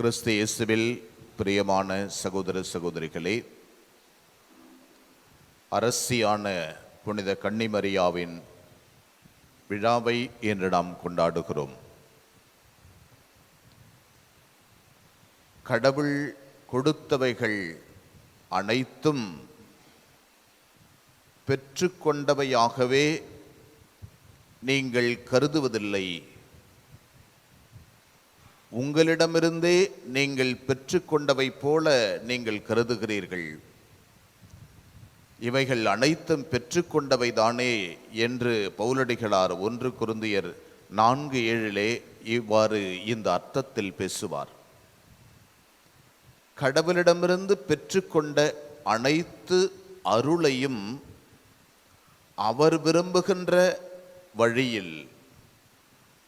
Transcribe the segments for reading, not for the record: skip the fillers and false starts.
கிறிஸ்து இயேசுவில் பிரியமான சகோதர சகோதரிகளே, அரசியான புனித கன்னிமரியாவின் விழாவை இன்று நாம் கொண்டாடுகிறோம். கடவுள் கொடுத்தவைகள் அனைத்தும் பெற்றுக்கொண்டவையாகவே நீங்கள் கருதுவதில்லை. உங்களிடமிருந்தே நீங்கள் பெற்றுக்கொண்டவை போல நீங்கள் கருதுகிறீர்கள். இவைகள் அனைத்தும் பெற்றுக்கொண்டவைதானே என்று பவுலடிகளார் 1 கொரிந்தியர் 4:7 இவ்வாறு இந்த அர்த்தத்தில் பேசுவார். கடவுளிடமிருந்து பெற்றுக்கொண்ட அனைத்து அருளையும் அவர் விரும்புகின்ற வழியில்,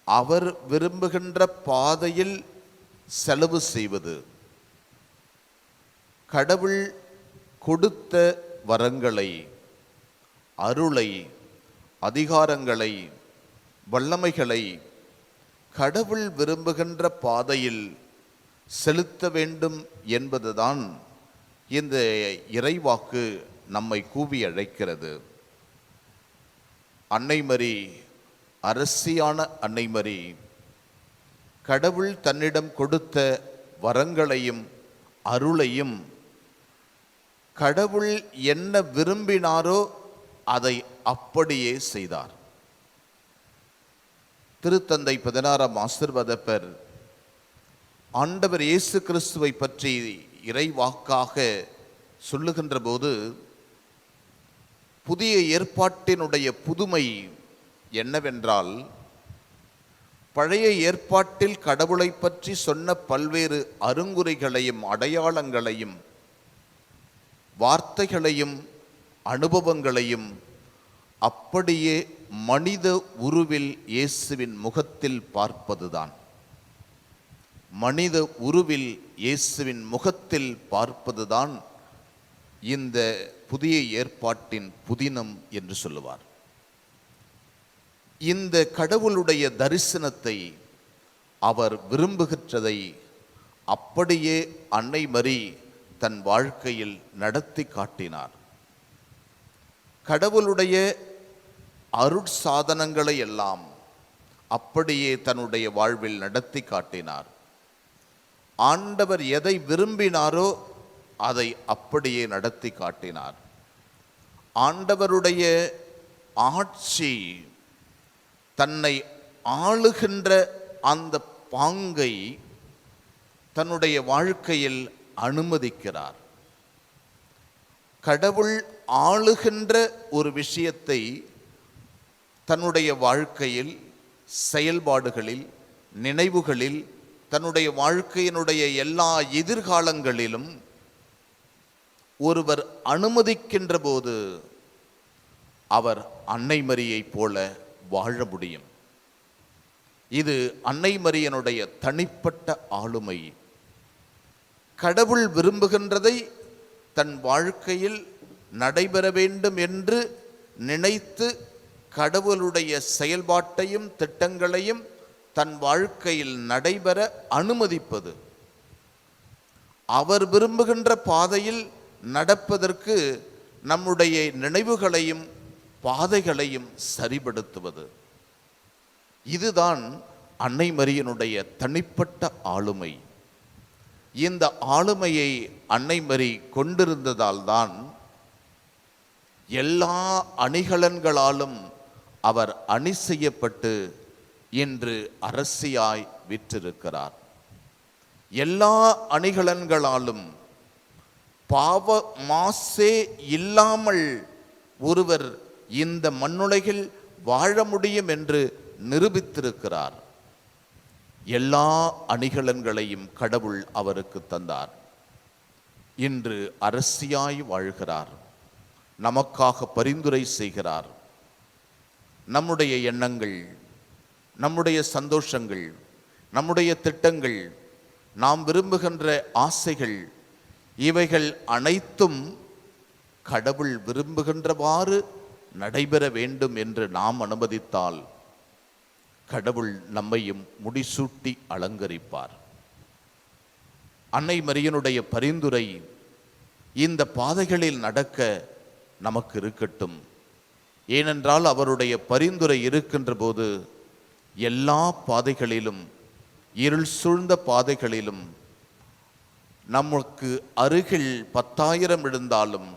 அவர் விரும்புகின்ற பாதையில் செலவு செய்வது, கடவுள் கொடுத்த வரங்களை, அருளை, அதிகாரங்களை, வல்லமைகளை கடவுள் விரும்புகின்ற பாதையில் செலுத்த வேண்டும் என்பதுதான் இந்த இறைவாக்கு நம்மை கூவி அழைக்கிறது. அன்னைமரி, அரசியான அன்னைமரி, கடவுள் தன்னிடம் கொடுத்த வரங்களையும் அருளையும் கடவுள் என்ன விரும்பினாரோ அதை அப்படியே செய்தார். திருத்தந்தை 16ஆம் ஆசீர்வாதப்பர் ஆண்டவர் இயேசு கிறிஸ்துவை பற்றி இறைவாக்காக சொல்லுகின்ற போது, புதிய ஏற்பாட்டினுடைய புதுமை என்னவென்றால், பழைய ஏற்பாட்டில் கடவுளை பற்றி சொன்ன பல்வேறு அருங்குறிகளையும் அடையாளங்களையும் வார்த்தைகளையும் அனுபவங்களையும் அப்படியே மனித உருவில் இயேசுவின் முகத்தில் பார்ப்பதுதான். மனித உருவில் இயேசுவின் முகத்தில் பார்ப்பதுதான் இந்த புதிய ஏற்பாட்டின் புதினம் என்று சொல்லுவார். இந்த கடவுளுடைய தரிசனத்தை, அவர் விரும்புகின்றதை அப்படியே அன்னை மரி தன் வாழ்க்கையில் நடத்தி காட்டினார். கடவுளுடைய அருட்சாதனங்களை எல்லாம் அப்படியே தன்னுடைய வாழ்வில் நடத்தி காட்டினார். ஆண்டவர் எதை விரும்பினாரோ அதை அப்படியே நடத்தி காட்டினார். ஆண்டவருடைய ஆட்சி, தன்னை ஆளுகின்ற அந்த பாங்கை தன்னுடைய வாழ்க்கையில் அனுமதிக்கிறார். கடவுள் ஆளுகின்ற ஒரு விஷயத்தை தன்னுடைய வாழ்க்கையில், செயல்பாடுகளில், நினைவுகளில், தன்னுடைய வாழ்க்கையினுடைய எல்லா எதிர்காலங்களிலும் ஒருவர் அனுமதிக்கின்ற போது அவர் அன்னை மரியைப் போல வாழ முடியும். இது அன்னை மரியனுடைய தனிப்பட்ட ஆளுமை. கடவுள் விரும்புகின்றதை தன் வாழ்க்கையில் நடைபெற வேண்டும் என்று நினைத்து கடவுளுடைய செயல்பாட்டையும் திட்டங்களையும் தன் வாழ்க்கையில் நடைபெற அனுமதிப்பது, அவர் விரும்புகின்ற பாதையில் நடப்பதற்கு நம்முடைய நினைவுகளையும் பாதைகளையும் சரிபடுத்துவது, இதுதான் அன்னை மரியனுடைய தனிப்பட்ட ஆளுமை. இந்த ஆளுமையை அன்னை மரி கொண்டிருந்ததால் தான் எல்லா அணிகலன்களாலும் அவர் அணி செய்யப்பட்டு இன்று அரசியாய் விற்றிருக்கிறார். எல்லா அணிகலன்களாலும் பாவ மாசே இல்லாமல் ஒருவர் இந்த மண்ணுலகில் வாழ முடியும் என்று நிரூபித்திருக்கிறார். எல்லா அணிகலன்களையும் கடவுள் அவருக்கு தந்தார். இன்று அரசியாய் வாழ்கிறார். நமக்காக பரிந்துரை செய்கிறார். நம்முடைய எண்ணங்கள், நம்முடைய சந்தோஷங்கள், நம்முடைய திட்டங்கள், நாம் விரும்புகின்ற ஆசைகள், இவைகள் அனைத்தும் கடவுள் விரும்புகின்றவாறு நடைபெற வேண்டும் என்று நாம் அனுமதித்தால் கடவுள் நம்மையும் முடிசூட்டி அலங்கரிப்பார். அன்னை மரியனுடைய பரிந்துரை இந்த பாதைகளில் நடக்க நமக்கு இருக்கட்டும். ஏனென்றால் அவருடைய பரிந்துரை இருக்கின்ற போது எல்லா பாதைகளிலும், இருள் சூழ்ந்த பாதைகளிலும், நமக்கு அருகில் 10,000 விழுந்தாலும்,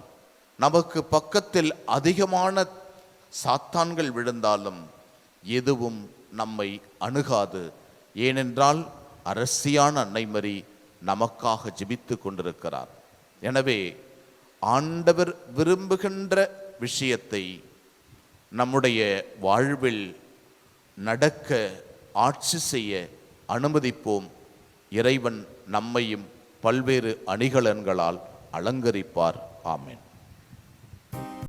நமக்கு பக்கத்தில் அதிகமான சாத்தான்கள் விழுந்தாலும் எதுவும் நம்மை அணுகாது. ஏனென்றால் அரசியான அன்னை மரி நமக்காக ஜெபித்து கொண்டிருக்கிறார். எனவே ஆண்டவர் விரும்புகின்ற விஷயத்தை நம்முடைய வாழ்வில் நடக்க, ஆட்சி செய்ய அனுமதிப்போம். இறைவன் நம்மையும் பல்வேறு அணிகலன்களால் அலங்கரிப்பார். ஆமென்.